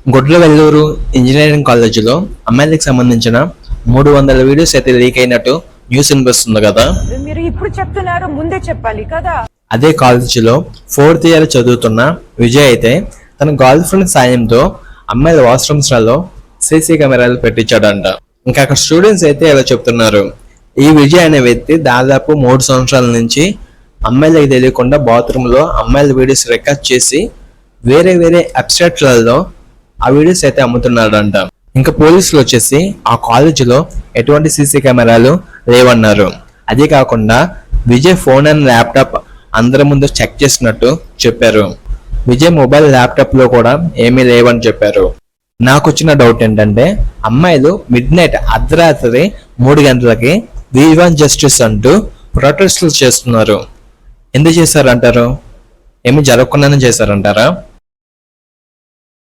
గుడ్లవెల్లూరు engineering కాలేజీలో అమ్మాయిలకు సంబంధించిన 300 వీడియోస్ అయితే లీక్ అయినట్టు న్యూస్ వినిపిస్తుంది కదా. మీరు ఇప్పుడు చెప్తున్నారు, ముందే చెప్పాలి కదా. అదే కాలేజీలో 4th ఇయర్ చదువుతున్న విజయ్ అయితే తన గర్ల్ ఫ్రెండ్ సాయంతో అమ్మాయిల వాష్రూమ్స్ లలో సీసీ కెమెరాలు పెట్టించాడంట. ఇంకా అక్కడ స్టూడెంట్స్ అయితే ఇలా చెప్తున్నారు, ఈ విజయ్ అనే వ్యక్తి దాదాపు 3 సంవత్సరాల నుంచి అమ్మాయిలకు తెలియకుండా బాత్రూమ్ లో అమ్మాయిల వీడియోస్ రికార్డ్ చేసి వేరే వెబ్సైట్లలో ఆ వీడియోస్ అయితే అమ్ముతున్నాడంట. ఇంకా పోలీసులు వచ్చేసి ఆ కాలేజీలో ఎటువంటి సీసీ కెమెరాలు లేవన్నారు. అదే కాకుండా విజయ్ ఫోన్ అండ్ ల్యాప్టాప్ అందరి ముందు చెక్ చేసినట్టు చెప్పారు. విజయ్ మొబైల్ ల్యాప్టాప్ లో కూడా ఏమీ లేవని చెప్పారు. నాకు వచ్చిన డౌట్ ఏంటంటే, అమ్మాయిలు మిడ్ నైట్ అర్ధరాత్రి 3 గంటలకి వి వాంట్ జస్టిస్ అంటూ ప్రొటెస్టులు చేస్తున్నారు. ఎందుకు చేశారంటారు? ఏమి జరగకుండానే చేశారంటారా?